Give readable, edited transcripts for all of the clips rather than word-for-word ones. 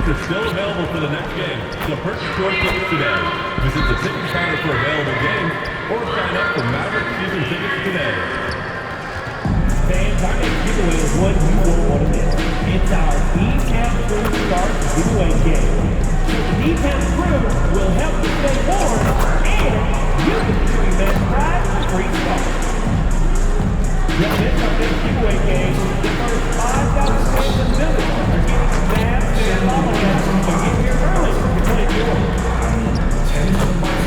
tickets are still available for the next game, so purchase your tickets today. Visit the ticket counter for available games or sign up for Maverick season tickets today. Fans, our next giveaway is one you won't want to miss. It's our DPAM Crew Stars giveaway game. So the DPAM Crew will help you stay warm, and you can stream that prize for free stars. Don't miss our next giveaway game. The first 5,000 fans in the village are getting masks and bobbleheads, so get here early to play giveaway.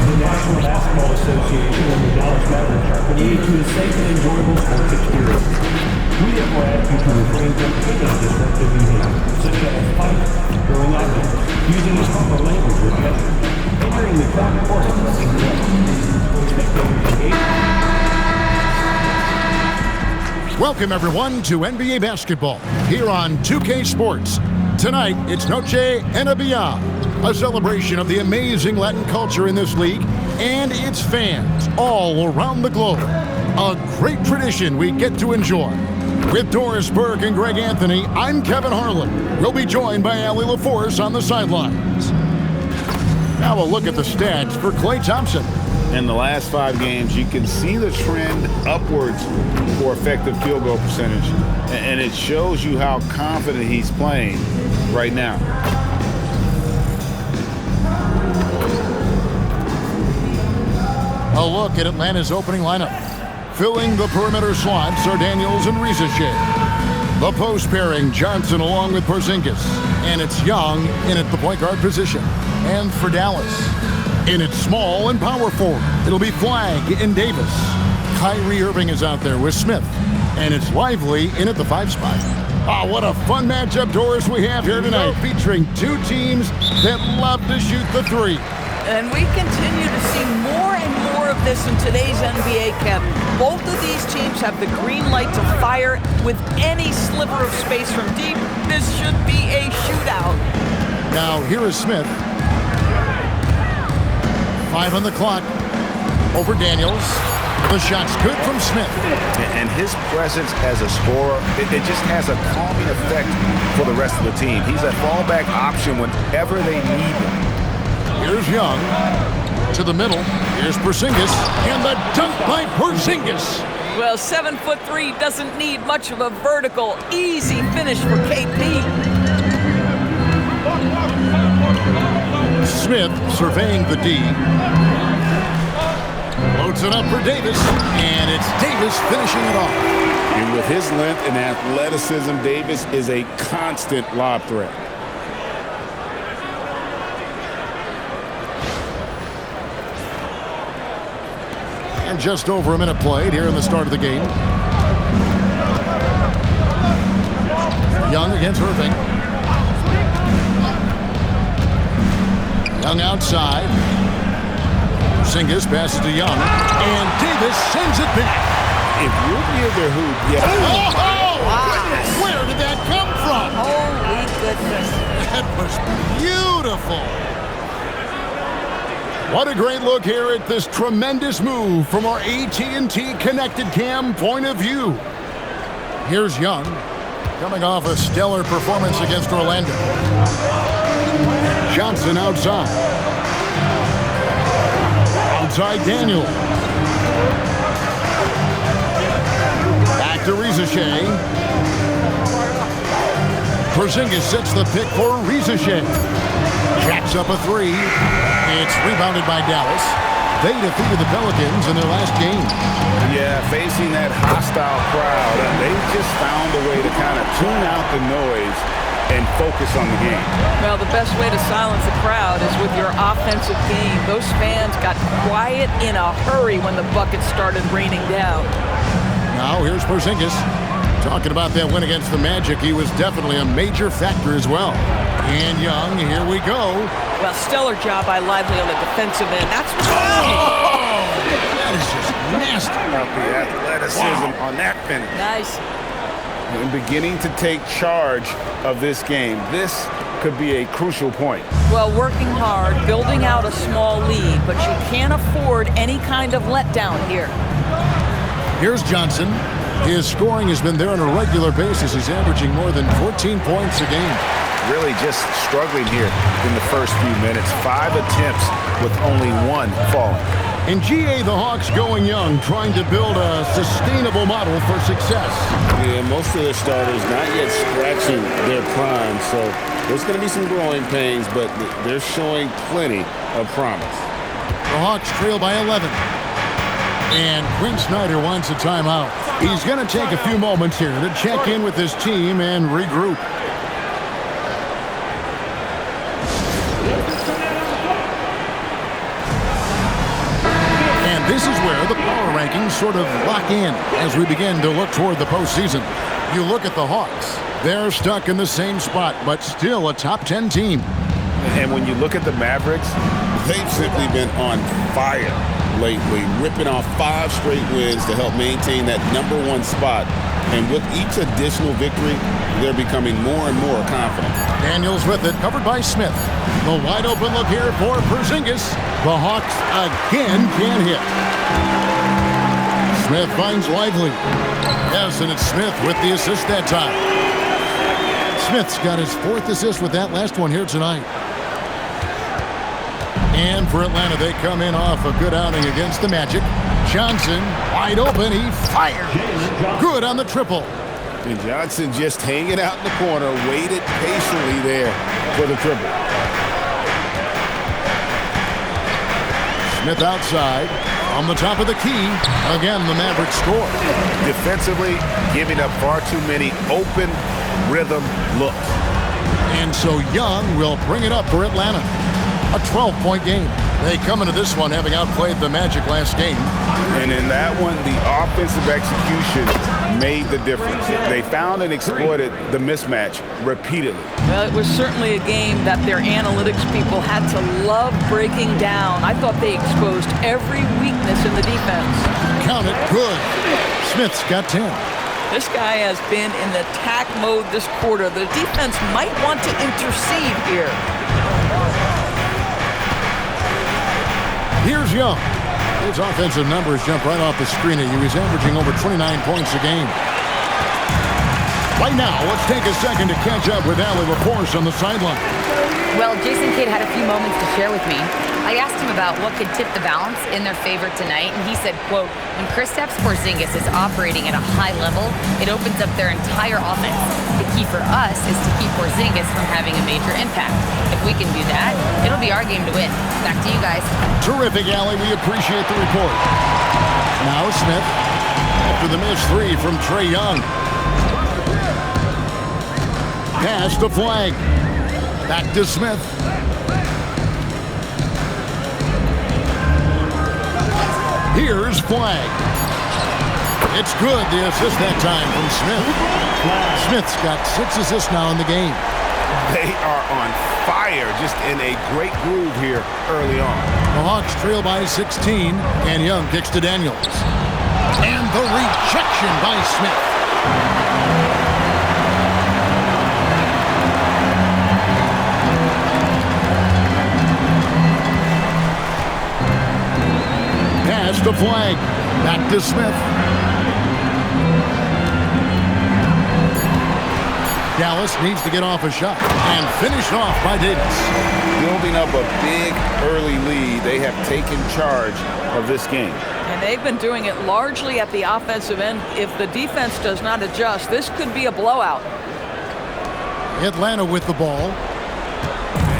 The National Basketball Association and the Dallas Mavericks are committed to a safe and enjoyable sports experience. We therefore ask you to refrain from any disruptive behavior, such as fighting, throwing objects, using improper language or gestures, entering the crowd recording and singing up. Spectators engage. Welcome, everyone, to NBA Basketball here on 2K Sports. Tonight, it's Noche Enabia, a celebration of the amazing Latin culture in this league and its fans all around the globe. A great tradition we get to enjoy. With Doris Burke and Greg Anthony, I'm Kevin Harlan. We'll be joined by Allie LaForce on the sidelines. Now a look at the stats for Klay Thompson. In the last 5 games, you can see the trend upwards for effective field goal percentage, and it shows you how confident he's playing right now. A look at Atlanta's opening lineup. Filling the perimeter slots are Daniels and Rizachet. The post pairing, Johnson along with Porzingis. And it's Young in at the point guard position. And for Dallas, in its small and power forward, it'll be Flagg and Davis. Kyrie Irving is out there with Smith. And it's Lively in at the 5 spot. Oh, what a fun matchup, Doris, we have here tonight, featuring 2 teams that love to shoot the 3. And we continue to see more and more of this in today's NBA, Kevin. Both of these teams have the green light to fire with any sliver of space from deep. This should be a shootout. Now, here is Smith. 5 on the clock. Over Daniels. The shot's good from Smith. And his presence as a scorer, it just has a calming effect for the rest of the team. He's a fallback option whenever they need him. Here's Young to the middle. Here's Porzingis, and the dunk by Porzingis. Well, 7'3" doesn't need much of a vertical, easy finish for KP. Smith surveying the D. Loads it up for Davis, and it's Davis finishing it off. And with his length and athleticism, Davis is a constant lob threat. And just over a minute played here in the start of the game. Young against Irving. Young outside. Porzingis passes to Young. And Davis sends it back. If you're near their hoop, yeah. Oh, wow. Where did that come from? Holy goodness. That was beautiful. What a great look here at this tremendous move from our AT&T Connected Cam point of view. Here's Young, coming off a stellar performance against Orlando. Johnson outside. Outside Daniel. Back to Rizachet. Porzingis sets the pick for Rizachet. Jacks up a 3. It's rebounded by Dallas. They defeated the Pelicans in their last game. Yeah, facing that hostile crowd, they just found a way to kind of tune out the noise and focus on the game. Well, the best way to silence the crowd is with your offensive game. Those fans got quiet in a hurry when the buckets started raining down. Now here's Porzingis. Talking about that win against the Magic, he was definitely a major factor as well. And Young, here we go. Well, stellar job by Lively on the defensive end. That's That is just nasty. About the athleticism on that finish. nice. And beginning to take charge of this game. This could be a crucial point. Well, working hard, building out a small lead, but you can't afford any kind of letdown here. Here's Johnson. His scoring has been there on a regular basis. He's averaging more than 14 points a game. really just struggling here in the first few minutes. 5 attempts with only 1 falling. In GA, the Hawks going young, trying to build a sustainable model for success. Yeah, most of their starters not yet scratching their prime, so there's going to be some growing pains, but they're showing plenty of promise. The Hawks trail by 11. And Quinn Snyder wants a timeout. He's going to take a few moments here to check in with his team and regroup. And this is where the power rankings sort of lock in as we begin to look toward the postseason. You look at the Hawks. They're stuck in the same spot, but still a top 10 team. And when you look at the Mavericks, They've simply been on fire lately, ripping off 5 straight wins to help maintain that #1 spot. And with each additional victory, they're becoming more and more confident. Daniels with it, covered by Smith. The wide open look here for Porzingis. The Hawks again can't hit. Smith finds Lively. Yes, and it's Smith with the assist that time. Smith's got his 4th assist with that last one here tonight. And for Atlanta, they come in off a good outing against the Magic. Johnson, wide open, he fired. Good on the triple. And Johnson just hanging out in the corner, waited patiently there for the triple. Smith outside, on the top of the key. Again, the Mavericks score. defensively, giving up far too many open rhythm looks. And so Young will bring it up for Atlanta. A 12-point game. They come into this one having outplayed the Magic last game. And in that one, the offensive execution made the difference. They found and exploited the mismatch repeatedly. Well, it was certainly a game that their analytics people had to love breaking down. I thought they exposed every weakness in the defense. Count it, good. Smith's got 10. This guy has been in attack mode this quarter. The defense might want to intercede here. Here's Young. His offensive numbers jump right off the screen at you. He's averaging over 29 points a game. Right now, let's take a second to catch up with Allie LaForce on the sideline. Well, Jason Kidd had a few moments to share with me. I asked him about what could tip the balance in their favor tonight, and he said, quote, when Kristaps Porzingis is operating at a high level, it opens up their entire offense. The key for us is to keep Porzingis from having a major impact. If we can do that, it'll be our game to win. Back to you guys. Terrific, Allie. We appreciate the report. Now Smith, after the missed three from Trae Young. Pass to Flag. Back to Smith. Here's Flag. It's good, the assist that time from Smith. Smith's got 6 assists now in the game. They are on fire, just in a great groove here early on. The Hawks trail by 16, and Young kicks to Daniels. And the rejection by Smith. Pass to Flag. Back to Smith. Dallas needs to get off a shot and finished off by Davis. Building up a big early lead, they have taken charge of this game. And they've been doing it largely at the offensive end. If the defense does not adjust, this could be a blowout. Atlanta with the ball.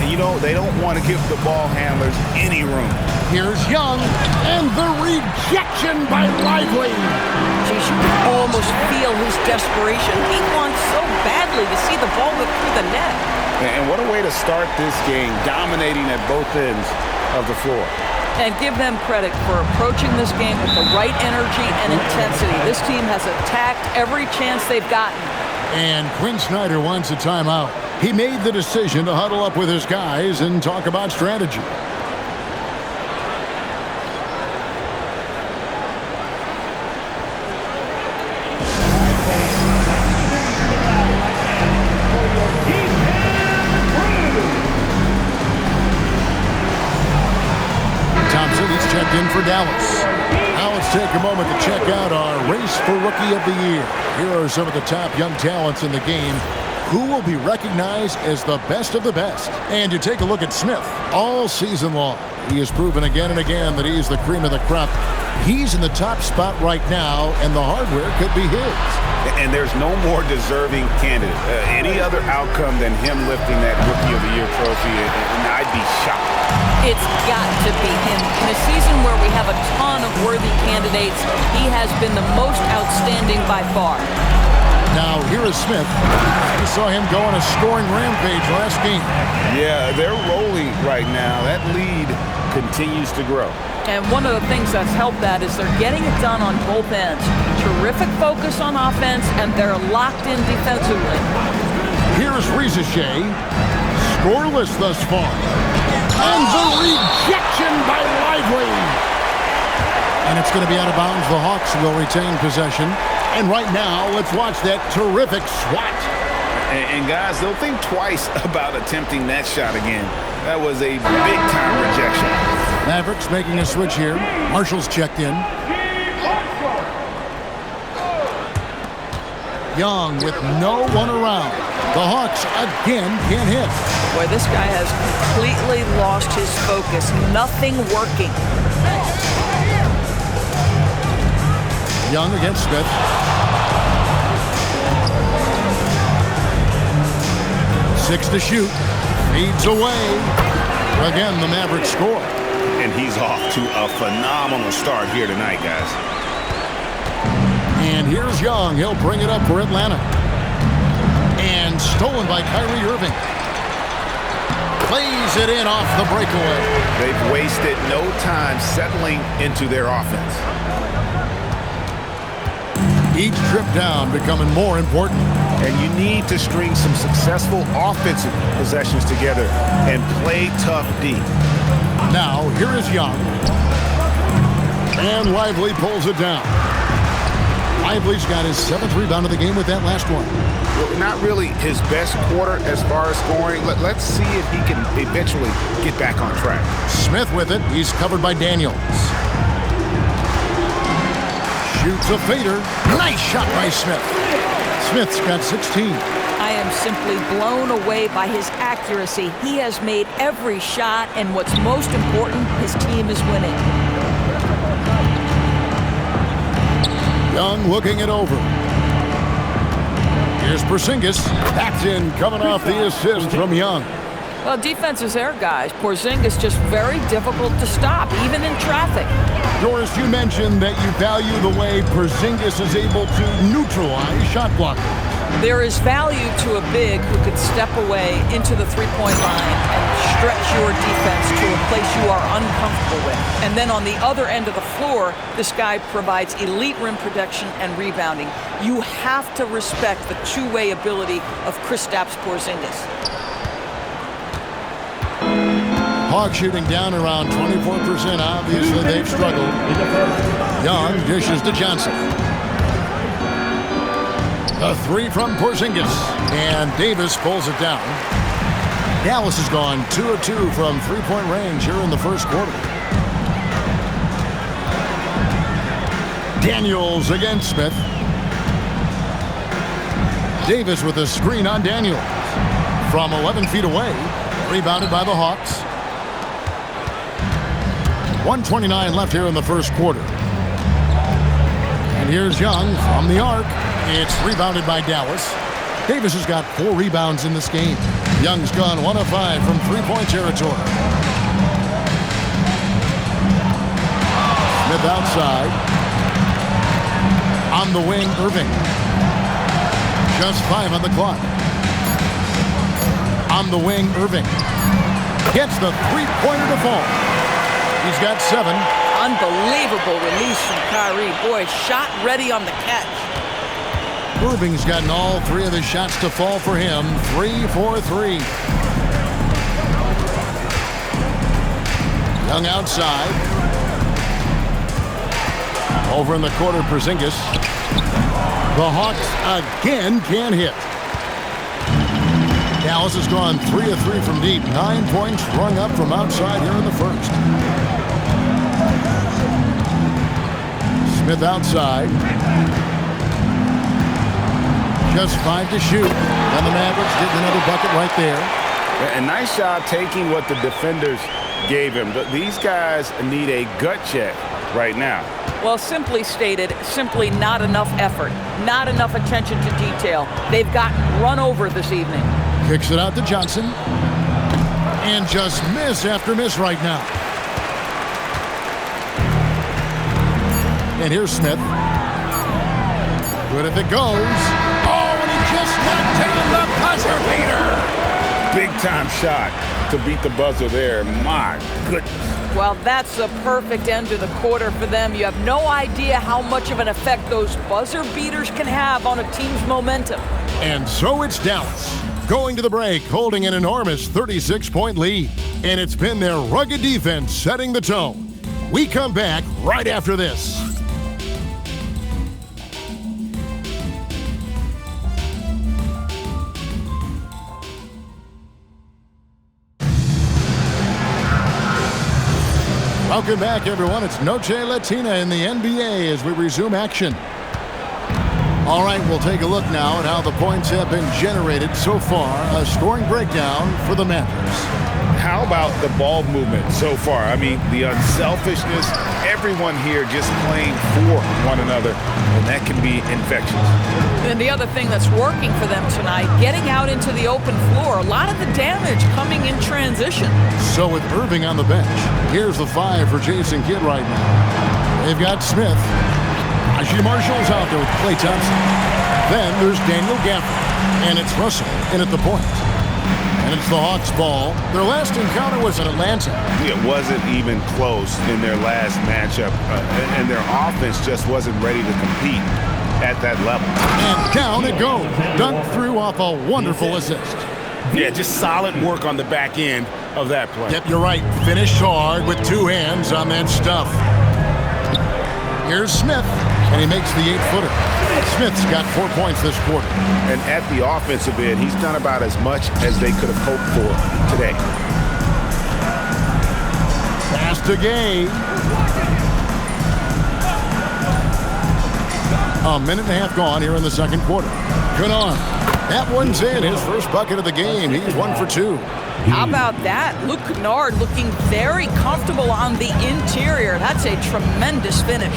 You know, they don't want to give the ball handlers any room. Here's Young, and the rejection by Lively. Geez, you can almost feel his desperation. He wants so badly to see the ball go through the net. And what a way to start this game, dominating at both ends of the floor. And give them credit for approaching this game with the right energy and intensity. This team has attacked every chance they've gotten. And Quinn Snyder wants a timeout. He made the decision to huddle up with his guys and talk about strategy. Thompson is checked in for Dallas. Now let's take a moment to check out our race for Rookie of the Year. Here are some of the top young talents in the game. who will be recognized as the best of the best. And you take a look at Smith all season long. He has proven again and again that he's the cream of the crop. He's in the top spot right now, and the hardware could be his. And there's no more deserving candidate. Any other outcome than him lifting that Rookie of the Year trophy, and I'd be shocked. It's got to be him. In a season where we have a ton of worthy candidates, he has been the most outstanding by far. Now, here is Smith. We saw him go on a scoring rampage last game. Yeah, they're rolling right now. That lead continues to grow. And one of the things that's helped that is they're getting it done on both ends. Terrific focus on offense, and they're locked in defensively. Here's Shea, scoreless thus far. And the rejection by Lively. And it's going to be out of bounds. The Hawks will retain possession. And right now, let's watch that terrific swat. And guys, they'll think twice about attempting that shot again. That was a big-time rejection. Mavericks making a switch here. Marshall's checked in. Young with no one around. The Hawks again can't hit. Boy, this guy has completely lost his focus. Nothing working. Young against Smith. Six to shoot. Feeds away. Again, the Mavericks score. And he's off to a phenomenal start here tonight, guys. And here's Young. He'll bring it up for Atlanta. And stolen by Kyrie Irving. Plays it in off the breakaway. They've wasted no time settling into their offense. Each trip down becoming more important. And you need to string some successful offensive possessions together and play tough D. Now, here is Young. And Lively pulls it down. Lively's got his 7th rebound of the game with that last one. Well, not really his best quarter as far as scoring. Let's see if he can eventually get back on track. Smith with it. He's covered by Daniels. Shoots a fader. Nice shot by Smith. Smith's got 16. I am simply blown away by his accuracy. He has made every shot, and what's most important, his team is winning. Young looking it over. Here's Porzingis. That's in, coming off the assist from Young. Well, defense is there, guys. Porzingis just very difficult to stop, even in traffic. Doris, you mentioned that you value the way Porzingis is able to neutralize shot blockers. There is value to a big who could step away into the three-point line and stretch your defense to a place you are uncomfortable with. And then on the other end of the floor, this guy provides elite rim protection and rebounding. You have to respect the two-way ability of Kristaps Porzingis. Hawks shooting down around 24%. Obviously, they've struggled. Young dishes to Johnson. A three from Porzingis. And Davis pulls it down. Dallas has gone 2 of 2 from three-point range here in the first quarter. Daniels against Smith. Davis with a screen on Daniels. From 11 feet away. Rebounded by the Hawks. 1:29 left here in the first quarter. And here's Young from the arc. It's rebounded by Dallas. Davis has got 4 rebounds in this game. Young's gone 1 of 5 from three-point territory. Smith outside. On the wing, Irving. Just 5 on the clock. On the wing, Irving. Gets the three-pointer to fall. He's got 7. Unbelievable release from Kyrie. Boy, shot ready on the catch. Irving's gotten all 3 of his shots to fall for him. 3 for 3. Young outside. Over in the corner, Porzingis. The Hawks again can't hit. Dallas has gone 3 of 3 from deep. 9 points rung up from outside here in the first. Smith outside. Just 5 to shoot. And the Mavericks getting another bucket right there. A nice job taking what the defenders gave him. These guys need a gut check right now. Well, simply stated, simply not enough effort, not enough attention to detail. They've gotten run over this evening. Kicks it out to Johnson. And just miss after miss right now. And here's Smith. Good if it goes. Oh, and he just knocked down the buzzer beater. Big time shot to beat the buzzer there. My goodness. Well, that's the perfect end to the quarter for them. You have no idea how much of an effect those buzzer beaters can have on a team's momentum. And so it's Dallas going to the break, holding an enormous 36-point lead. And it's been their rugged defense setting the tone. We come back right after this. Welcome back, everyone. It's Noche Latina in the NBA as we resume action. All right, we'll take a look now at how the points have been generated so far. A scoring breakdown for the Mavericks. How about the ball movement so far? I mean, the unselfishness, everyone here just playing for one another, and that can be infectious. And the other thing that's working for them tonight, getting out into the open floor, a lot of the damage coming in transition. So with Irving on the bench, here's the 5 for Jason Kidd right now. They've got Smith. Ajay Marshall's out there with Klay Thompson. Then there's Daniel Gafford, and it's Russell in at the point. And it's the Hawks' ball. Their last encounter was in Atlanta. It wasn't even close in their last matchup, and their offense just wasn't ready to compete at that level. And down it goes. Dunked through off a wonderful assist. Yeah, just solid work on the back end of that play. Yep, you're right. Finished hard with 2 hands on that stuff. Here's Smith, and he makes the 8-footer. Smith's got 4 points this quarter. And at the offensive end, he's done about as much as they could have hoped for today. Pass to Gay. A minute and a half gone here in the second quarter. Good on. That one's in. His first bucket of the game. He's 1 for 2. How about that? Luke Kennard looking very comfortable on the interior. That's a tremendous finish.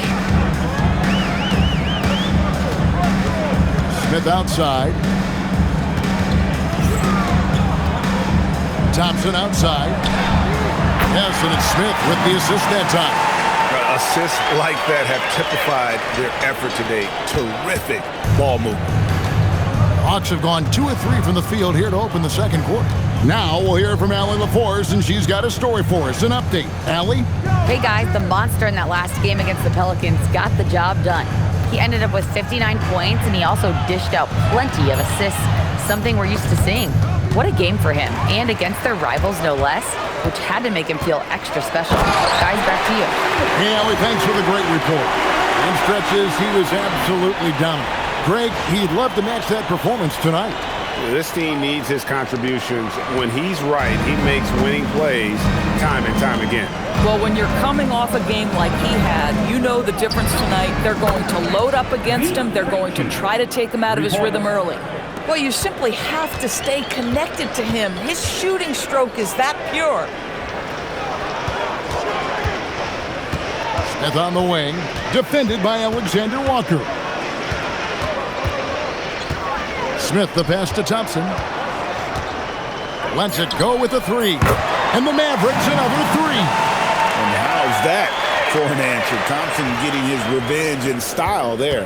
Smith outside. Thompson outside. Yes, and it's Smith with the assist that time. Assists like that have typified their effort today. Terrific ball movement. Hawks have gone 2 of 3 from the field here to open the second quarter. Now we'll hear from Allie LaForce, and she's got a story for us. An update. Allie? Hey guys, the monster in that last game against the Pelicans got the job done. He ended up with 59 points, and he also dished out plenty of assists, something we're used to seeing. What a game for him, and against their rivals no less, which had to make him feel extra special. Guys, back to you. Hey, Allie, thanks for the great report. In stretches, he was absolutely dominant. Greg, he'd love to match that performance tonight. This team needs his contributions. When he's right, he makes winning plays time and time again. Well, when you're coming off a game like he had, you know the difference tonight. They're going to load up against him. They're going to try to take him out of his rhythm early. Well, you simply have to stay connected to him. His shooting stroke is that pure. Smith on the wing, defended by Alexander Walker. Smith the pass to Thompson. Lets it go with a 3. And the Mavericks another 3. And how's that for an answer? Thompson getting his revenge in style there.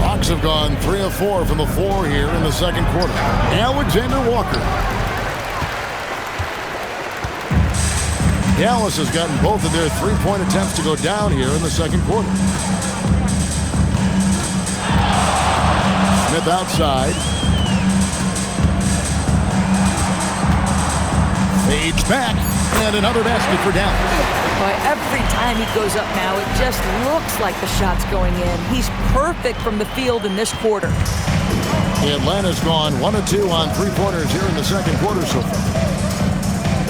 Hawks have gone 3 of 4 from the floor here in the second quarter. Alexander Walker. Dallas has gotten both of their 3-point attempts to go down here in the second quarter. Smith outside. Fades back, and another basket for Dallas. Boy, every time he goes up now, it just looks like the shot's going in. He's perfect from the field in this quarter. Atlanta's gone 1 of 2 on 3-pointers here in the second quarter so far.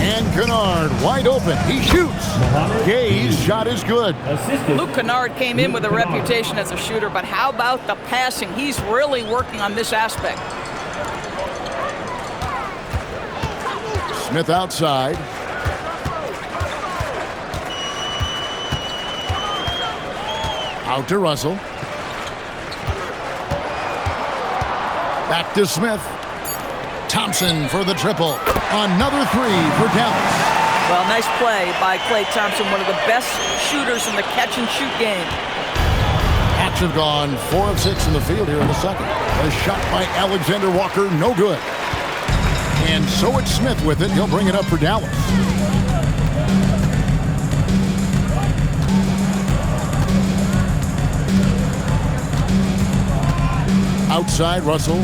And Kennard wide open. He shoots. Gay's shot is good. Assistant. Luke Kennard came in with a reputation as a shooter, but how about the passing? He's really working on this aspect. Smith outside. Out to Russell. Back to Smith. Thompson for the triple. Another three for Dallas. Well, nice play by Klay Thompson, one of the best shooters in the catch-and-shoot game. Hawks have gone 4 of 6 in the field here in the second. A shot by Alexander Walker, no good. And so it's Smith with it. He'll bring it up for Dallas. Outside, Russell.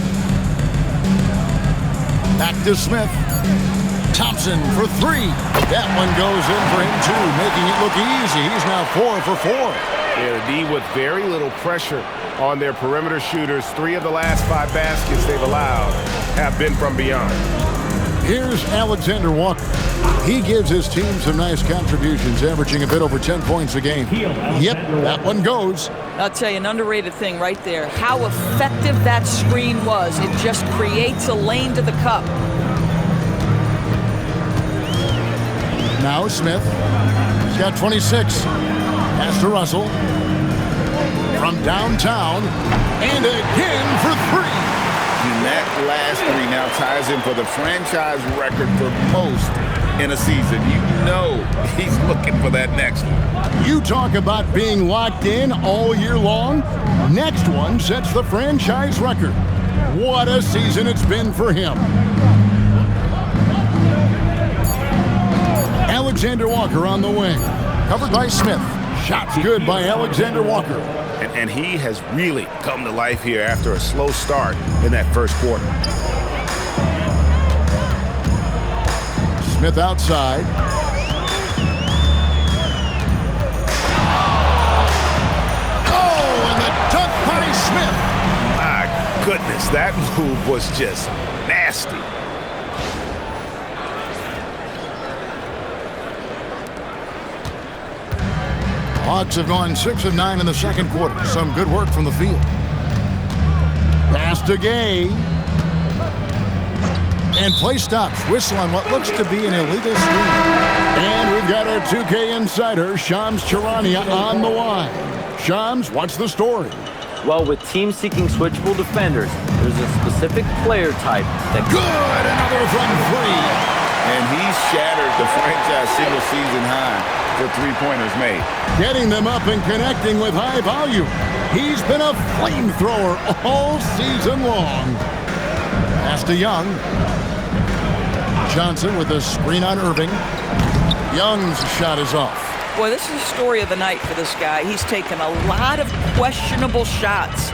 Back to Smith. Thompson for 3. That one goes in for him too, making it look easy. He's now 4 for 4. Yeah, the D with very little pressure on their perimeter shooters. 3 of the last 5 baskets they've allowed have been from beyond. Here's Alexander Walker. He gives his team some nice contributions, averaging a bit over 10 points a game. Yep, that one goes. I'll tell you, an underrated thing right there. How effective that screen was. It just creates a lane to the cup. Now Smith. He's got 26. Pass to Russell. From downtown. And again for 3. And that last 3 now ties him for the franchise record for most in a season. You know he's looking for that next one. You talk about being locked in all year long. Next one sets the franchise record. What a season it's been for him. Alexander Walker on the wing. Covered by Smith. Shots good by Alexander Walker. And he has really come to life here after a slow start in that first quarter. Smith outside. Oh, and the dunk by Smith. My goodness, that move was just nasty. Hawks have gone 6 of 9 in the second quarter. Some good work from the field. Pass to Gay. And play stops. Whistle on what looks to be an illegal screen. And we've got our 2K insider, Shams Charania, on the line. Shams, what's the story? Well, with teams seeking switchable defenders, there's a specific player type that... Good! Another from 3. And he's shattered the franchise single-season high for 3-pointers made. Getting them up and connecting with high volume. He's been a flamethrower all season long. Pass to Young. Johnson with a screen on Irving. Young's shot is off. Boy, this is the story of the night for this guy. He's taken a lot of questionable shots.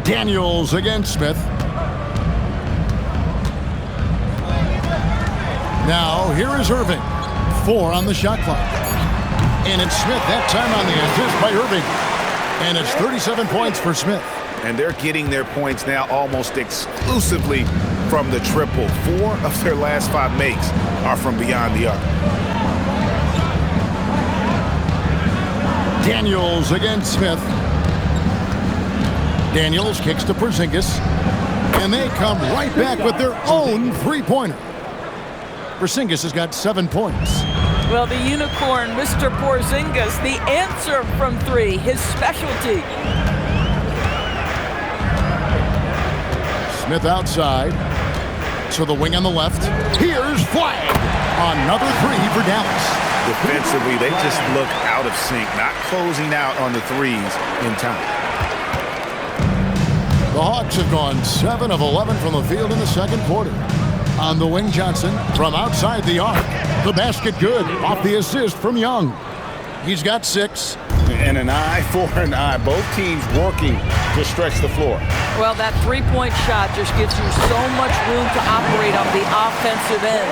Daniels against Smith. Now, here is Irving. 4 on the shot clock. And it's Smith, that time on the assist by Irving. And it's 37 points for Smith. And they're getting their points now almost exclusively from the triple. 4 of their last 5 makes are from beyond the arc. Daniels against Smith. Daniels kicks to Porzingis. And they come right back with their own 3-pointer. Porzingis has got 7 points. Well, the unicorn, Mr. Porzingis, the answer from 3, his specialty. Smith outside. To the wing on the left. Here's Flag. Another 3 for Dallas. Defensively, they just look out of sync, not closing out on the threes in time. The Hawks have gone 7 of 11 from the field in the second quarter. On the wing, Johnson from outside the arc. The basket good off the assist from Young. He's got 6. And an eye for an eye. Both teams working to stretch the floor. Well, that 3-point shot just gives you so much room to operate on the offensive end.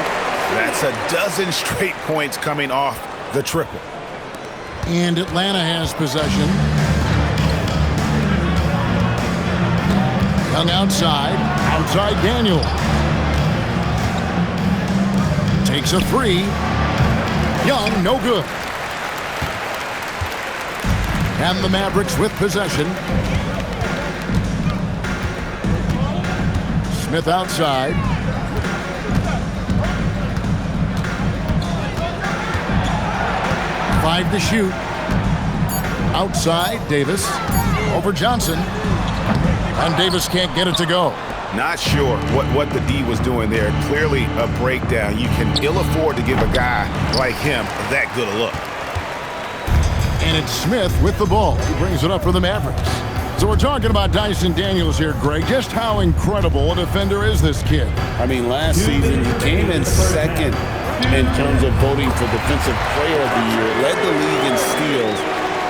That's a dozen straight points coming off the triple. And Atlanta has possession. Young outside. Outside Daniel. Takes a three. Young, no good. And the Mavericks with possession. Smith outside. Five to shoot. Outside, Davis. Over Johnson. And Davis can't get it to go. Not sure what the D was doing there. Clearly a breakdown. You can ill afford to give a guy like him that good a look. And it's Smith with the ball. He brings it up for the Mavericks. So we're talking about Dyson Daniels here, Greg. Just how incredible a defender is this kid? I mean, last season he came in second in terms of voting for Defensive Player of the Year. Led the league in steals.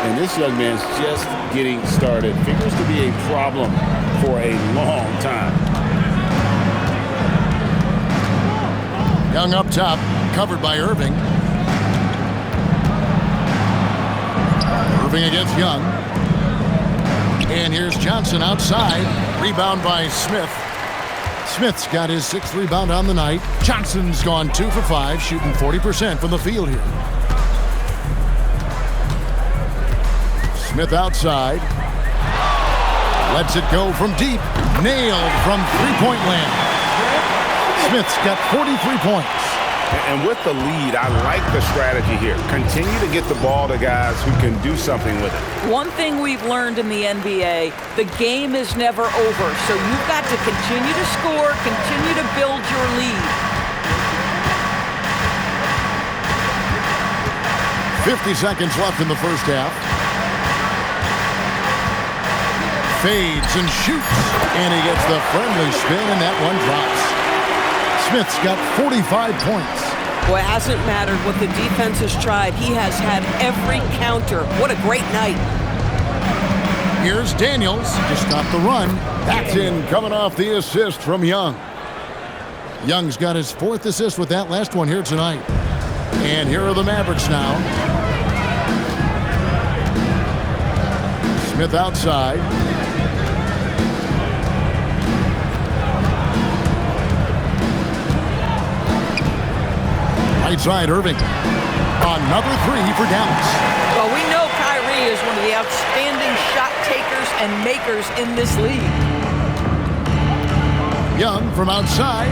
And this young man's just getting started. Figures to be a problem for a long time. Young up top, covered by Irving. Irving against Young. And here's Johnson outside. Rebound by Smith. Smith's got his 6th rebound on the night. Johnson's gone 2 for 5, shooting 40% from the field here. Smith outside. Lets it go from deep. Nailed from three-point land. Smith's got 43 points. And with the lead, I like the strategy here. Continue to get the ball to guys who can do something with it. One thing we've learned in the NBA, the game is never over. So you've got to continue to score, continue to build your lead. 50 seconds left in the first half. Fades and shoots. And he gets the friendly spin, and that one drops. Smith's got 45 points. Boy, it hasn't mattered what the defense has tried. He has had every counter. What a great night. Here's Daniels to stop the run. That's in, coming off the assist from Young. Young's got his 4th assist with that last one here tonight. And here are the Mavericks now. Smith outside. Right side, Irving. Another 3 for Dallas. Well, we know Kyrie is one of the outstanding shot takers and makers in this league. Young from outside.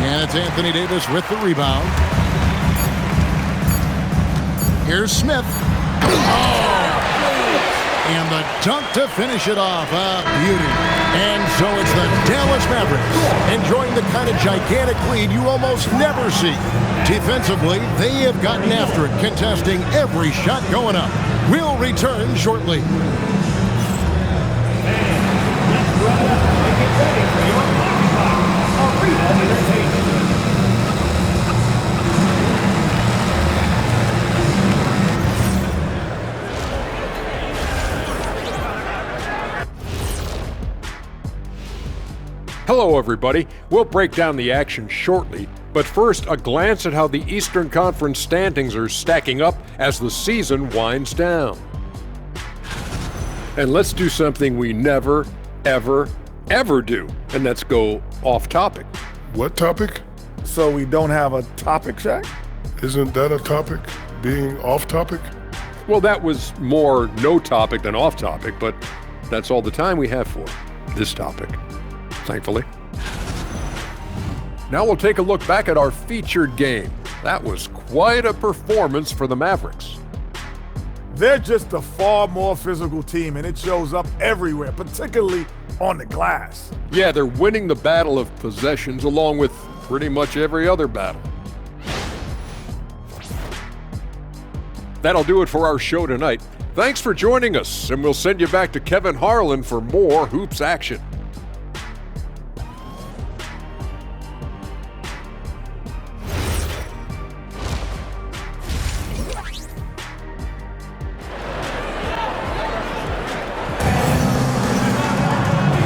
And it's Anthony Davis with the rebound. Here's Smith. And the dunk to finish it off. A beauty. And so it's the Dallas Mavericks enjoying the kind of gigantic lead you almost never see. Defensively, they have gotten after it, contesting every shot going up. We'll return shortly. Hello, everybody. We'll break down the action shortly, but first, a glance at how the Eastern Conference standings are stacking up as the season winds down. And let's do something we never, ever, ever do, and that's go off topic. What topic? So we don't have a topic, Shaq? Isn't that a topic? Being off topic? Well, that was more no topic than off topic, but that's all the time we have for this topic. Thankfully. Now we'll take a look back at our featured game. That was quite a performance for the Mavericks. They're just a far more physical team, and it shows up everywhere, particularly on the glass. Yeah, they're winning the battle of possessions along with pretty much every other battle. That'll do it for our show tonight. Thanks for joining us, and we'll send you back to Kevin Harlan for more hoops action.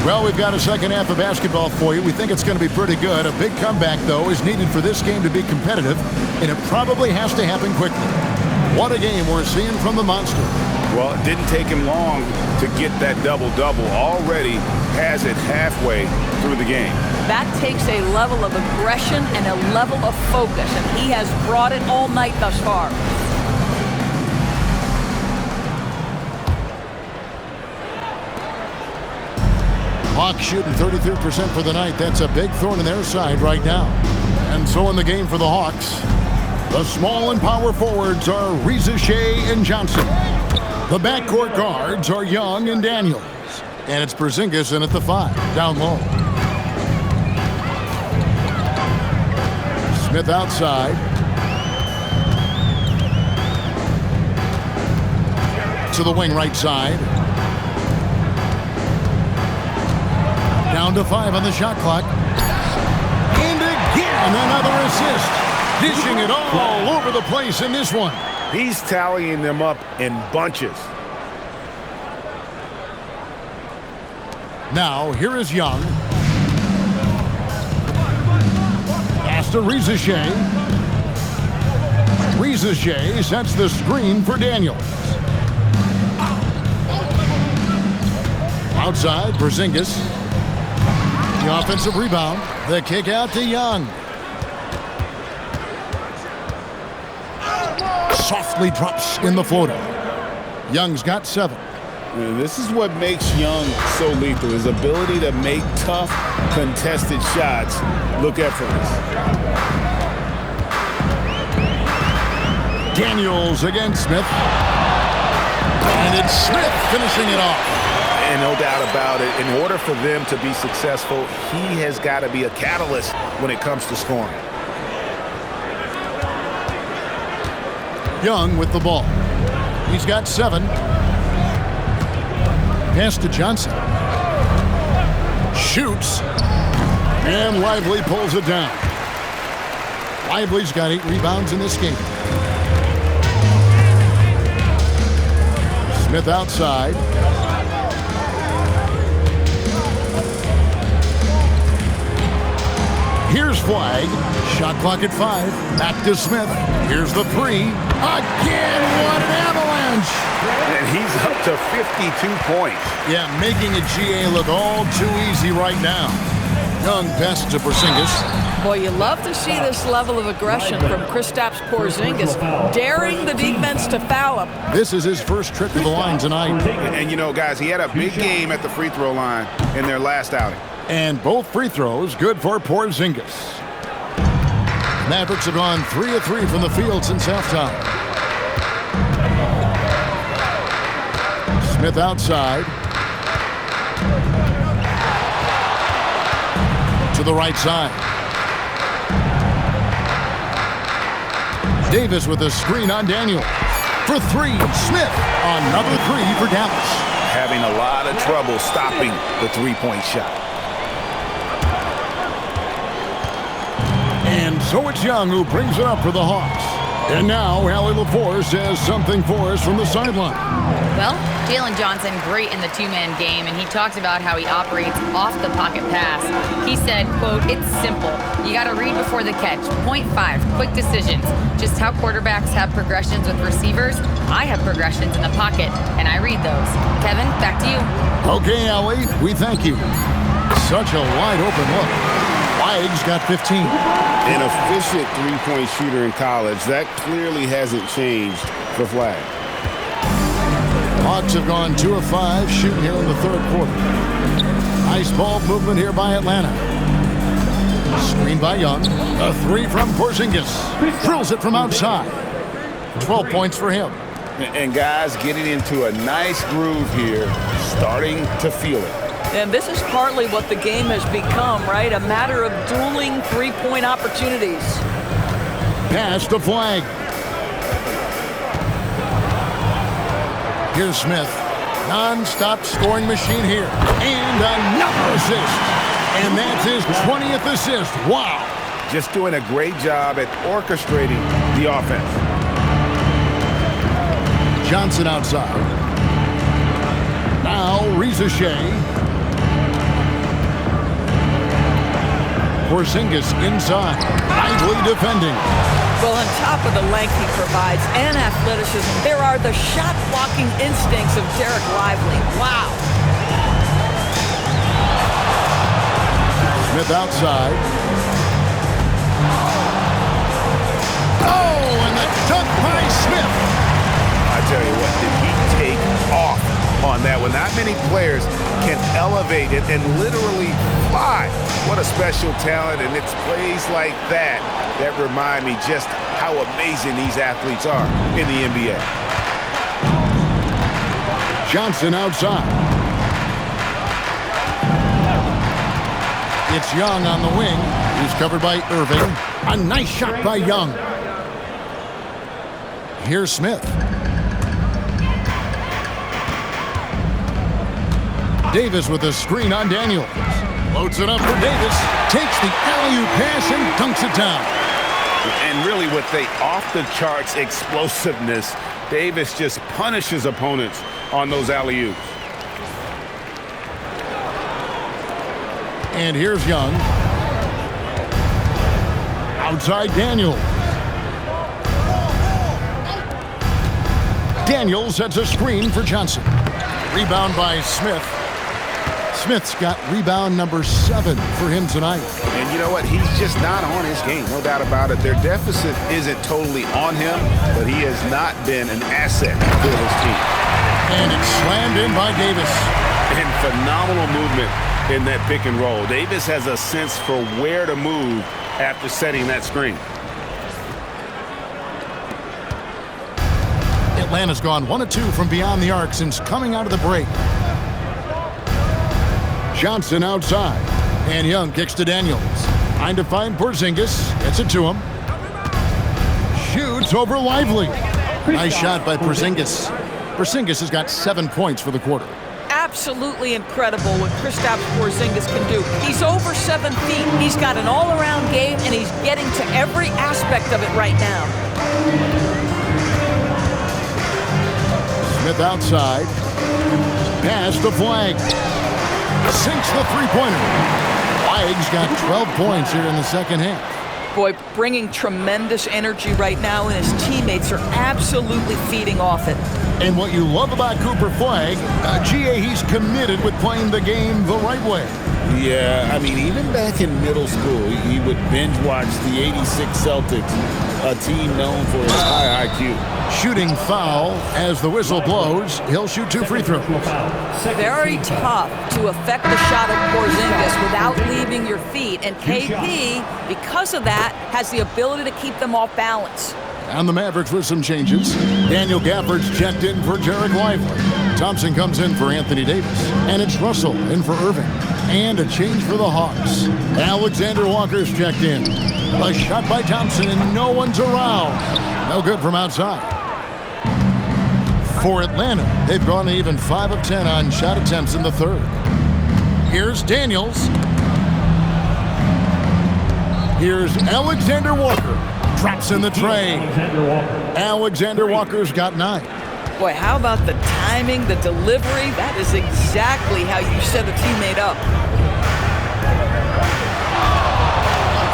Well, we've got a second half of basketball for you. We think it's going to be pretty good. A big comeback, though, is needed for this game to be competitive, and it probably has to happen quickly. What a game we're seeing from the Monster. Well, it didn't take him long to get that double-double. Already has it halfway through the game. That takes a level of aggression and a level of focus, and he has brought it all night thus far. Hawks shooting 33% for the night. That's a big thorn in their side right now. And so in the game for the Hawks, the small and power forwards are Shea and Johnson. The backcourt guards are Young and Daniels. And it's Porzingis in at the 5, down low. Smith outside. To the wing right side. Down to 5 on the shot clock. And again, another assist. Dishing it all over the place in this one. He's tallying them up in bunches. Now, here is Young. Pass to Shea sets the screen for Daniels. Outside, Porzingis. The offensive rebound. The kick out to Young. Softly drops in the floater. Young's got 7. And this is what makes Young so lethal, his ability to make tough, contested shots look effortless. Daniels against Smith. And it's Smith finishing it off. And no doubt about it, in order for them to be successful, he has got to be a catalyst when it comes to scoring. Young with the ball. He's got 7. Pass to Johnson. Shoots. And Lively pulls it down. Lively's got 8 rebounds in this game. Smith outside. Here's Flag. Shot clock at 5. Back to Smith. Here's the 3. Again, what an avalanche! And he's up to 52 points. Yeah, making a GA look all too easy right now. Young passes to Porzingis. Boy, you love to see this level of aggression from Kristaps Porzingis, daring the defense to foul him. This is his first trip to the line tonight. And you know, guys, he had a big game at the free throw line in their last outing. And both free throws good for Porzingis. Mavericks have gone 3 of 3 from the field since halftime. Smith outside. To the right side. Davis with a screen on Daniel. For 3, Smith. Another 3 for Dallas. Having a lot of trouble stopping the three-point shot. And so it's Young who brings it up for the Hawks. And now Allie LaForce says something for us from the sideline. Well, Jalen Johnson, great in the two-man game, and he talked about how he operates off the pocket pass. He said, quote, "It's simple. You got to read before the catch. Point 5, quick decisions. Just how quarterbacks have progressions with receivers, I have progressions in the pocket, and I read those." Kevin, back to you. Okay, Allie, we thank you. Such a wide-open look. Flag's got 15. An efficient three-point shooter in college. That clearly hasn't changed for Flag. Hawks have gone 2 of 5 shooting here in the third quarter. Nice ball movement here by Atlanta. Screen by Young. A 3 from Porzingis. Drills it from outside. 12 points for him. And guys getting into a nice groove here, starting to feel it. And this is partly what the game has become, right? A matter of dueling three-point opportunities. Pass to Flag. Here's Smith. Non-stop scoring machine here. And another assist. And that's his 20th assist. Wow. Just doing a great job at orchestrating the offense. Johnson outside. Now Shea. Porzingis inside. Lively defending. Well, on top of the length he provides and athleticism, there are the shot-blocking instincts of Derek Lively. Wow. Smith Smith outside. Oh, and the dunk by Smith. I tell you what, did he take off on that one? Not many players can elevate it and literally fly. What a special talent, and it's plays like that that remind me just how amazing these athletes are in the NBA. Johnson outside. It's Young on the wing. He's covered by Irving. A nice shot by Young. Here's Smith. Davis with a screen on Daniels. Loads it up for Davis. Takes the alley-oop pass and dunks it down. And really with the off-the-charts explosiveness, Davis just punishes opponents on those alley-oops. And here's Young. Outside Daniels. Daniels sets a screen for Johnson. Rebound by Smith. Smith's got rebound number 7 for him tonight. And you know what? He's just not on his game, no doubt about it. Their deficit isn't totally on him, but he has not been an asset for his team. And it's slammed in by Davis. And phenomenal movement in that pick and roll. Davis has a sense for where to move after setting that screen. Atlanta's gone 1 of 2 from beyond the arc since coming out of the break. Johnson outside. And Young kicks to Daniels. Trying to find Porzingis. Gets it to him. Shoots over Lively. Nice shot by Porzingis. Porzingis has got 7 points for the quarter. Absolutely incredible what Kristaps Porzingis can do. He's over 7 feet. He's got an all-around game, and he's getting to every aspect of it right now. Smith outside. Pass to Flag. Sinks the three-pointer. Flag's got 12 points here in the second half. Boy, bringing tremendous energy right now, and his teammates are absolutely feeding off it. And what you love about Cooper Flag, GA, he's committed with playing the game the right way. Yeah, I mean, even back in middle school, he would binge watch the '86 Celtics, a team known for its high IQ. Shooting foul as the whistle blows. He'll shoot 2 free throws. Very tough to affect the shot of Porzingis without leaving your feet. And KP, because of that, has the ability to keep them off balance. And the Mavericks with some changes. Daniel Gafford's checked in for Jarek Lively. Thompson comes in for Anthony Davis. And it's Russell in for Irving. And a change for the Hawks. Alexander Walker's checked in. A shot by Thompson and no one's around. No good from outside. For Atlanta, they've gone even 5 of 10 on shot attempts in the third. Here's Daniels. Here's Alexander Walker. Drops in the tray. Alexander Walker's got 9. Boy, how about the timing, the delivery? That is exactly how you set a teammate up.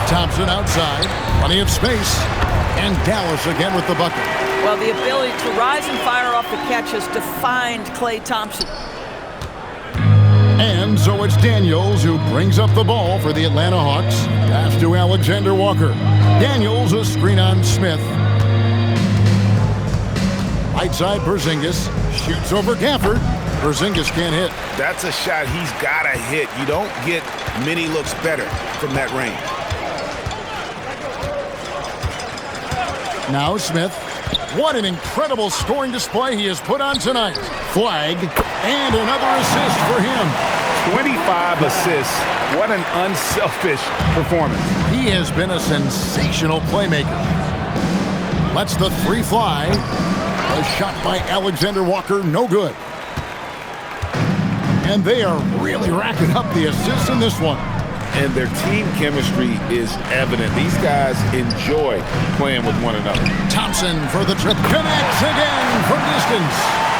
Thompson outside. Plenty of space. And Dallas again with the bucket. Well, the ability to rise and fire off the catch has defined Klay Thompson. And so it's Daniels who brings up the ball for the Atlanta Hawks. Pass to Alexander Walker. Daniels a screen on Smith. Right side Porzingis. Shoots over Gafford. Porzingis can't hit. That's a shot he's got to hit. You don't get many looks better from that range. Now Smith. What an incredible scoring display he has put on tonight. Flag, and another assist for him. 25 assists. What an unselfish performance. He has been a sensational playmaker. Lets the 3 fly. A shot by Alexander Walker, no good. And they are really racking up the assists in this one. And their team chemistry is evident. These guys enjoy playing with one another. Thompson for the trip. Connects again from distance.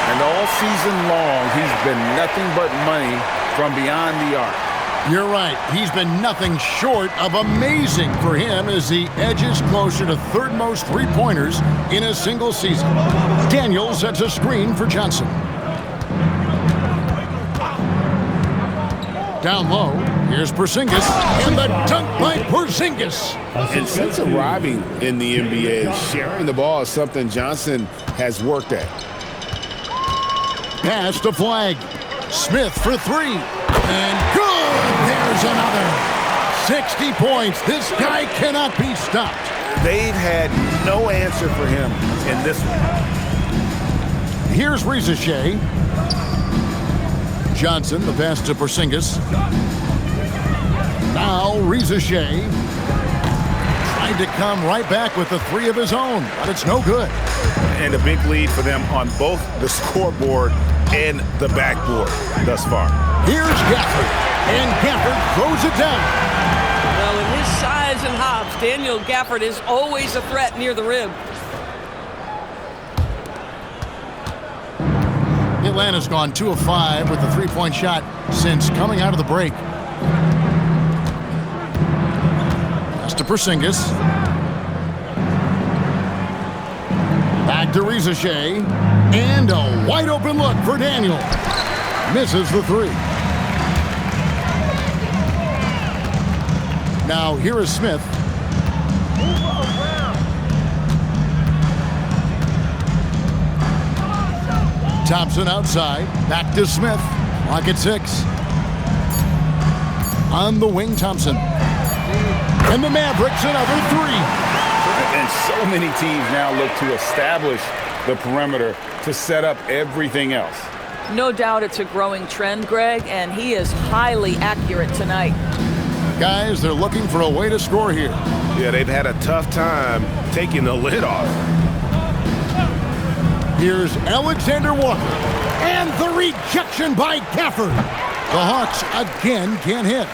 And all season long, he's been nothing but money from beyond the arc. You're right. He's been nothing short of amazing for him as he edges closer to third most three-pointers in a single season. Daniels sets a screen for Johnson. Down low, here's Porzingis, and the dunk by Porzingis. And since arriving in the NBA, sharing the ball is something Johnson has worked at. Pass to Flag. Smith for three. And good! There's another. 60 points. This guy cannot be stopped. They've had no answer for him in this one. Here's Rizachet. Johnson, the pass to Porzingis. Now Rizachet tried to come right back with the three of his own, but it's no good. And a big lead for them on both the scoreboard and the backboard thus far. Here's Gafford, and Gafford throws it down. Well, in his size and hops, Daniel Gafford is always a threat near the rim. Atlanta's gone 2 of 5 with the three-point shot since coming out of the break. Pass to Porzingis. Back to Rizachet. And a wide-open look for Daniel. Misses the three. Now here is Smith. Thompson outside. Back to Smith. Lock at 6. On the wing, Thompson. And the Mavericks another three. And so many teams now look to establish the perimeter to set up everything else. No doubt it's a growing trend, Greg, and he is highly accurate tonight. Guys, they're looking for a way to score here. Yeah, they've had a tough time taking the lid off. Here's Alexander Walker. And the rejection by Gafford. The Hawks again can't hit.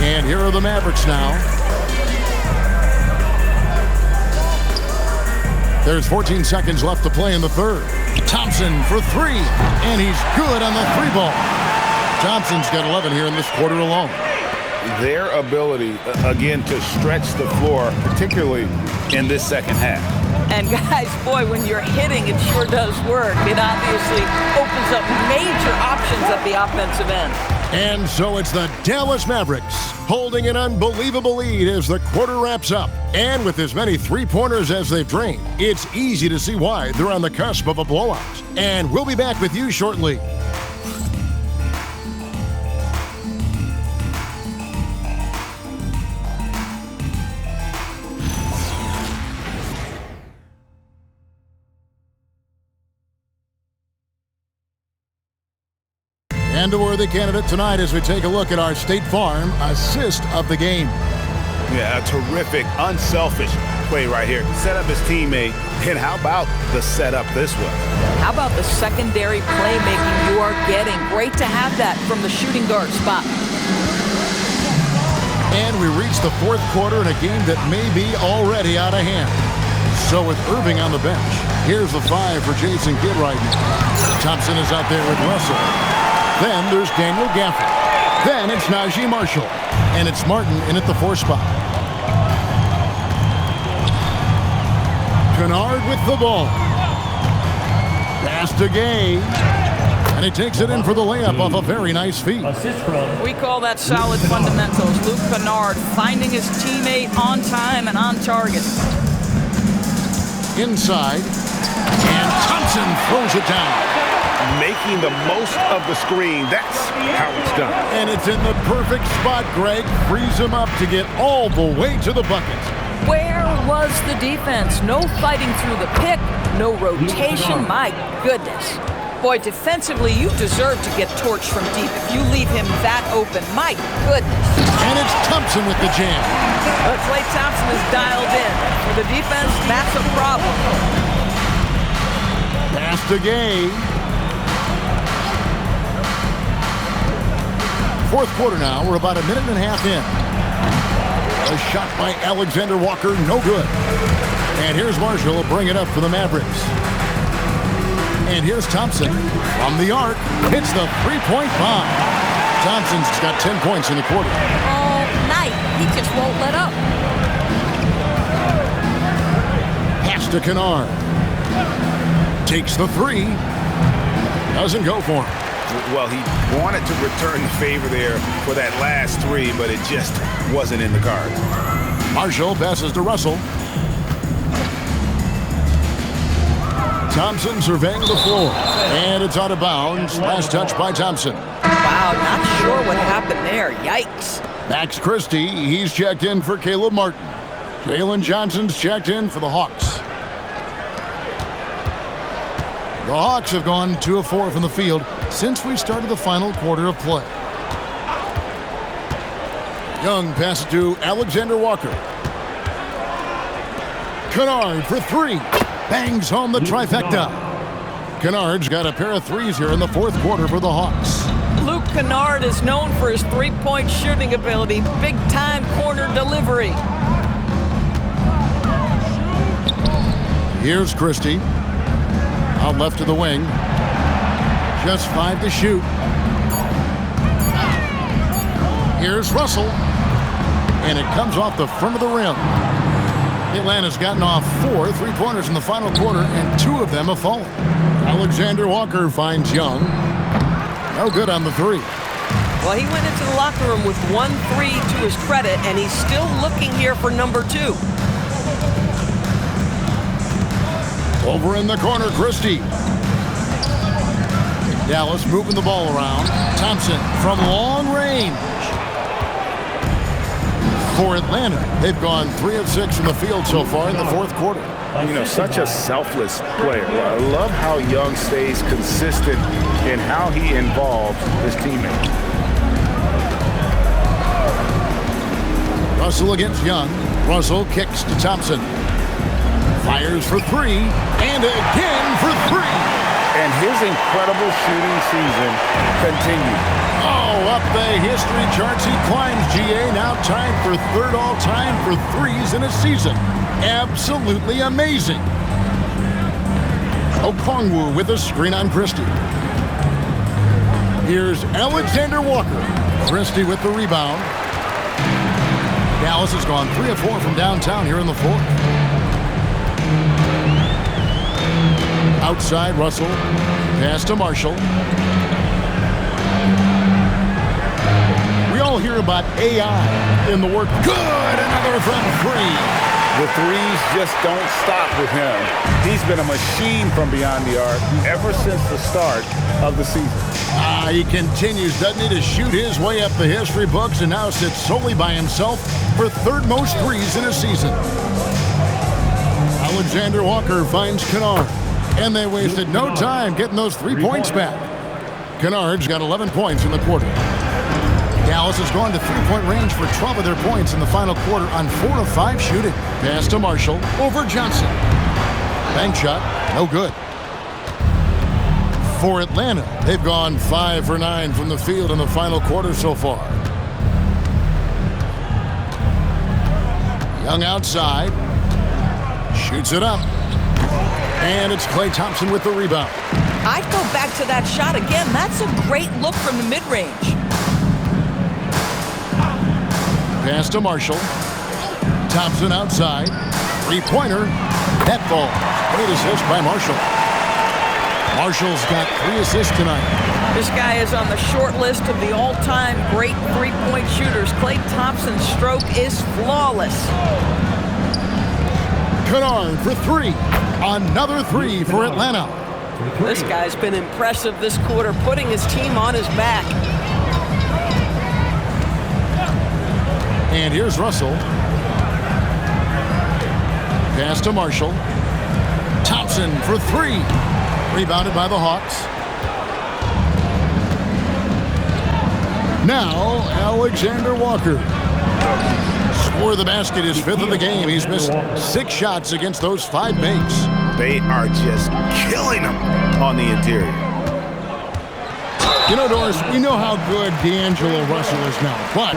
And here are the Mavericks now. There's 14 seconds left to play in the third. Thompson for three. And he's good on the three ball. Thompson's got 11 here in this quarter alone. Their ability, again, to stretch the floor, particularly in this second half. And guys, boy, when you're hitting, it sure does work. It obviously opens up major options at the offensive end. And so it's the Dallas Mavericks holding an unbelievable lead as the quarter wraps up. And with as many three-pointers as they've drained, it's easy to see why they're on the cusp of a blowout. And we'll be back with you shortly. And a worthy candidate tonight as we take a look at our State Farm assist of the game. Yeah, a terrific, unselfish play right here. Set up his teammate. And how about the setup this way? How about the secondary playmaking you are getting? Great to have that from the shooting guard spot. And we reach the fourth quarter in a game that may be already out of hand. So with Irving on the bench, here's the 5 for Jason Kidd right now. Thompson is out there with Russell. Then there's Daniel Gafford. Then it's Najee Marshall. And it's Martin in at the 4 spot. Kennard with the ball. Pass to Gay. And he takes it in for the layup off a very nice feed. We call that solid fundamentals. Luke Kennard finding his teammate on time and on target. Inside. And Thompson throws it down. Making the most of the screen. That's how it's done. And it's in the perfect spot, Greg. Frees him up to get all the way to the bucket. Where was the defense? No fighting through the pick, no rotation. My goodness. Boy, defensively, you deserve to get torched from deep if you leave him that open. My goodness. And it's Thompson with the jam. Klay Thompson is dialed in. For the defense, that's a problem. Pass to Gay. Fourth quarter now. We're about a minute and a half in. A shot by Alexander Walker, no good. And here's Marshall will bring it up for the Mavericks. And here's Thompson from the arc. Hits the three-point bomb. Thompson's got 10 points in the quarter. All night. He just won't let up. Pass to Kennard. Takes the three. Doesn't go for him. Well, he wanted to return the favor there for that last three, but it just wasn't in the cards. Marshall passes to Russell. Thompson surveying the floor. And it's out of bounds. Last touch by Thompson. Wow, not sure what happened there. Yikes. Max Christie, he's checked in for Caleb Martin. Jalen Johnson's checked in for the Hawks. The Hawks have gone 2 of 4 from the field since we started the final quarter of play. Young passes to Alexander Walker. Kennard for 3. Bangs home the trifecta. Kennard's got a pair of threes here in the fourth quarter for the Hawks. Luke Kennard is known for his three-point shooting ability. Big-time corner delivery. Here's Christie. Out left to the wing. Just 5 to shoot. Here's Russell. And it comes off the front of the rim. Atlanta's gotten off 4 3-pointers in the final quarter, and 2 of them have fallen. Alexander Walker finds Young. No good on the 3. Well, he went into the locker room with 1 3 to his credit, and he's still looking here for number 2. Over in the corner, Christie. Dallas moving the ball around. Thompson from long range. For Atlanta, they've gone 3 of 6 from the field so far in the fourth quarter. You know, such a selfless player. I love how Young stays consistent in how he involves his teammates. Russell against Young. Russell kicks to Thompson. Fires for 3, and again for 3. And his incredible shooting season continues. Oh, up the history charts he climbs, GA. Now tied for 3rd all-time for threes in a season. Absolutely amazing. Okongwu with a screen on Christie. Here's Alexander Walker. Christie with the rebound. Dallas has gone 3 of 4 from downtown here in the fourth. Outside, Russell. Pass to Marshall. We all hear about AI in the work. Good! Another from 3. The threes just don't stop with him. He's been a machine from beyond the arc ever since the start of the season. He continues, doesn't he, to shoot his way up the history books and now sits solely by himself for 3rd most threes in a season. Alexander Walker finds Kennard, and they wasted no time getting those 3 points back. Kennard's got 11 points in the quarter. Dallas has gone to 3-point range for 12 of their points in the final quarter on 4 of 5 shooting. Pass to Marshall over Johnson. Bank shot, no good. For Atlanta, they've gone 5 for 9 from the field in the final quarter so far. Young outside. Shoots it up. And it's Klay Thompson with the rebound. I'd go back to that shot again. That's a great look from the mid-range. Pass to Marshall. Thompson outside. 3-pointer. Net ball. Great assist by Marshall. Marshall's got 3 assists tonight. This guy is on the short list of the all-time great three-point shooters. Klay Thompson's stroke is flawless. Kennard for 3. Another 3 for Atlanta. This guy's been impressive this quarter, putting his team on his back. And here's Russell. Pass to Marshall. Thompson for 3. Rebounded by the Hawks. Now, Alexander Walker. Score the basket, his 5th of the game. He's missed 6 shots against those 5 makes. They are just killing him on the interior. You know, Doris, we know how good D'Angelo Russell is now, but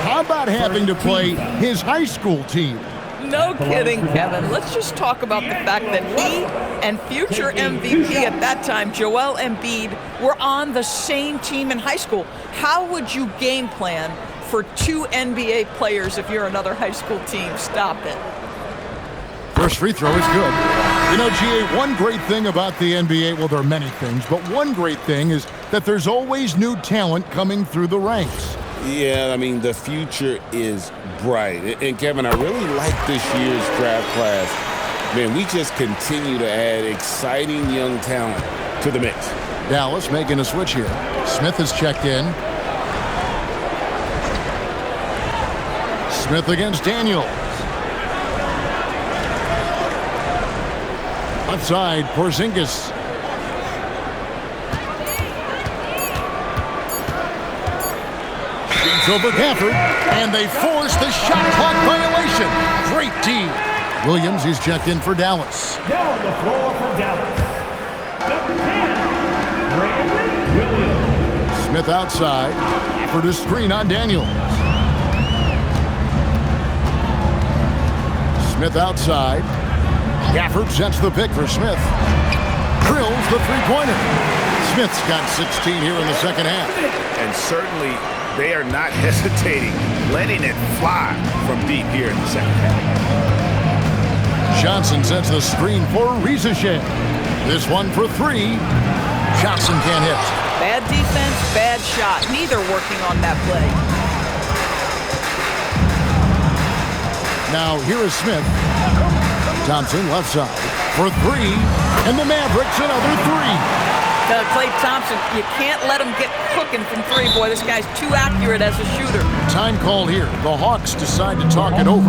how about having to play his high school team? No kidding, Kevin. Let's just talk about the fact that he and future MVP at that time, Joel Embiid, were on the same team in high school. How would you game plan for 2 NBA players if you're another high school team? Stop it. First free throw is good. You know, GA, one great thing about the NBA, well, there are many things, but one great thing is that there's always new talent coming through the ranks. Yeah, I mean, the future is bright. And Kevin, I really like this year's draft class. Man, we just continue to add exciting young talent to the mix. Dallas making a switch here. Smith has checked in. Smith against Daniels. Outside, Porzingis. Shoots over Gafford, and they force the shot clock violation. Great D. Williams is checked in for Dallas. Now on the floor for Dallas. Number 10, Trae Young. Smith outside. Gafford a screen on Daniels. Smith outside. Gafford sets the pick for Smith. Drills the three-pointer. Smith's got 16 here in the second half. And certainly they are not hesitating, letting it fly from deep here in the second half. Johnson sets the screen for Rizachet. This one for three. Johnson can't hit. Bad defense, bad shot. Neither working on that play. Now here is Smith. Thompson left side for three, and the Mavericks another three. Klay Thompson, you can't let him get cooking from three. Boy, this guy's too accurate as a shooter. Time call here. The Hawks decide to talk it over.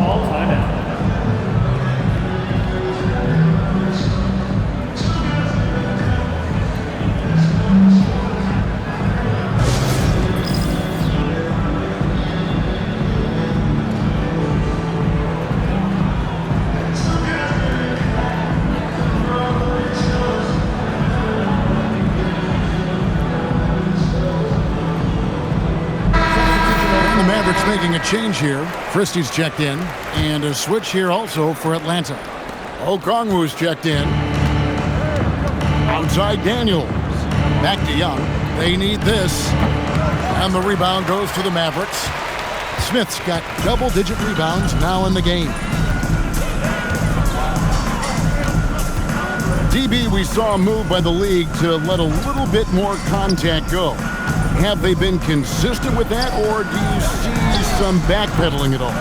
Making a change here. Christie's checked in, and a switch here also for Atlanta. Okongwu's checked in. Outside Daniels. Back to Young. They need this. And the rebound goes to the Mavericks. Smith's got double-digit rebounds now in the game. DB, we saw a move by the league to let a little bit more contact go. Have they been consistent with that, or do you see some backpedaling at all?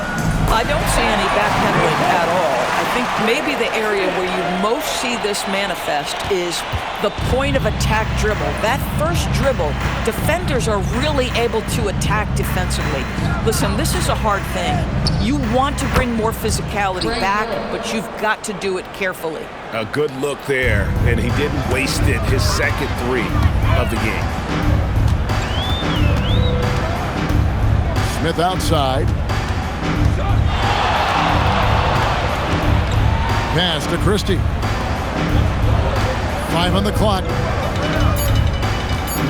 I don't see any backpedaling at all. I think maybe the area where you most see this manifest is the point of attack dribble. That first dribble, defenders are really able to attack defensively. Listen, this is a hard thing. You want to bring more physicality back, but you've got to do it carefully. A good look there, and he didn't waste it. His second three of the game. Smith outside. Pass to Christie. 5 on the clock.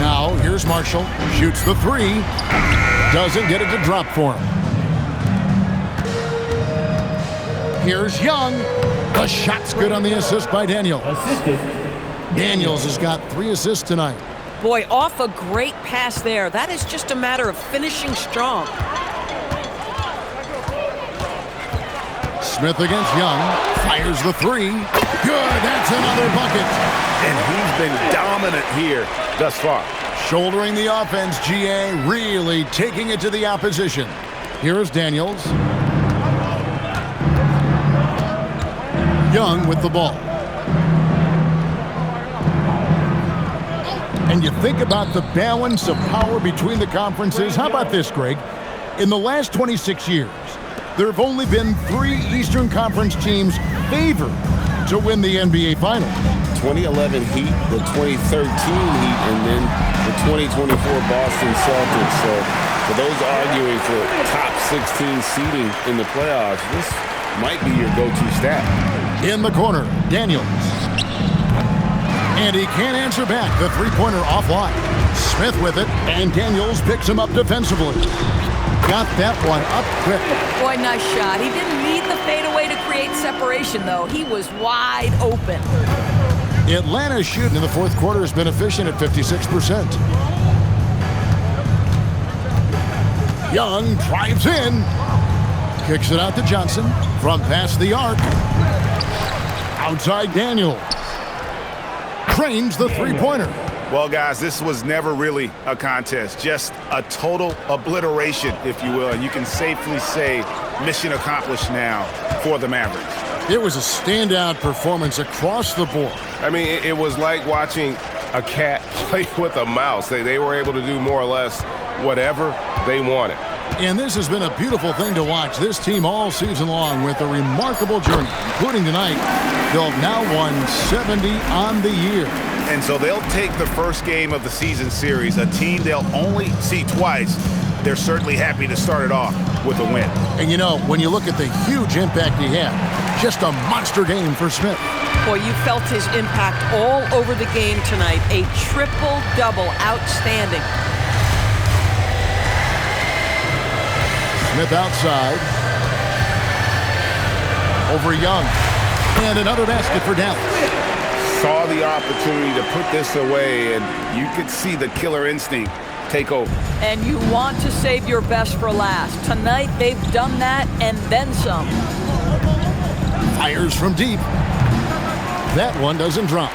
Now here's Marshall. Shoots the three. Doesn't get it to drop for him. Here's Young. The shot's good on the assist by Daniels. Daniels has got 3 assists tonight. Boy, off a great pass there. That is just a matter of finishing strong. Smith against Young. Fires the three. Good. That's another bucket. And he's been dominant here thus far. Shouldering the offense, GA, really taking it to the opposition. Here's Daniels. Young with the ball. And you think about the balance of power between the conferences. How about this, Greg? In the last 26 years, there have only been 3 Eastern Conference teams favored to win the NBA Finals. 2011 Heat, the 2013 Heat, and then the 2024 Boston Celtics. So for those arguing for top 16 seeding in the playoffs, this might be your go-to stat. In the corner, Daniels. And he can't answer back. The three-pointer offline. Smith with it, and Daniels picks him up defensively. Got that one up quick. Boy, nice shot. He didn't need the fadeaway to create separation, though. He was wide open. Atlanta's shooting in the fourth quarter has been efficient at 56%. Young drives in. Kicks it out to Johnson from past the arc. Outside Daniels. Cranes the three-pointer. Well, guys, this was never really a contest, just a total obliteration, if you will. And you can safely say mission accomplished now for the Mavericks. It was a standout performance across the board. I mean, it was like watching a cat play with a mouse. They were able to do more or less whatever they wanted. And this has been a beautiful thing to watch. This team all season long with a remarkable journey, including tonight. They'll now won 70 on the year. And so they'll take the first game of the season series, a team they'll only see twice. They're certainly happy to start it off with a win. And you know, when you look at the huge impact he had, just a monster game for Smith. Boy, you felt his impact all over the game tonight. A triple-double, outstanding. Smith outside. Over Young. And another basket for Dallas. Saw the opportunity to put this away, and you could see the killer instinct take over. And you want to save your best for last. Tonight, they've done that and then some. Fires from deep. That one doesn't drop.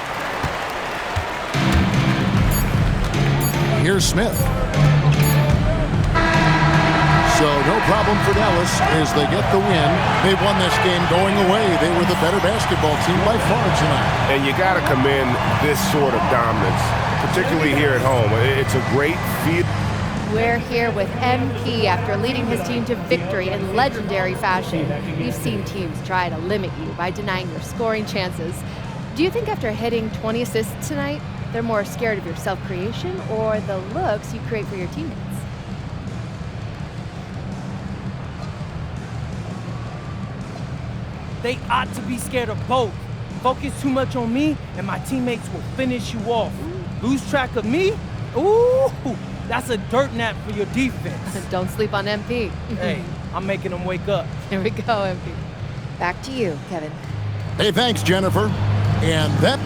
Here's Smith. So no problem for Dallas as they get the win. They won this game going away. They were the better basketball team by far tonight. And you got to commend this sort of dominance, particularly here at home. It's a great feel. We're here with MP after leading his team to victory in legendary fashion. We've seen teams try to limit you by denying your scoring chances. Do you think after hitting 20 assists tonight, they're more scared of your self-creation or the looks you create for your teammates? They ought to be scared of both. Focus too much on me, and my teammates will finish you off. Lose track of me? Ooh, that's a dirt nap for your defense. Don't sleep on MP. Hey, I'm making them wake up. Here we go, MP. Back to you, Kevin. Hey, thanks, Jennifer. And that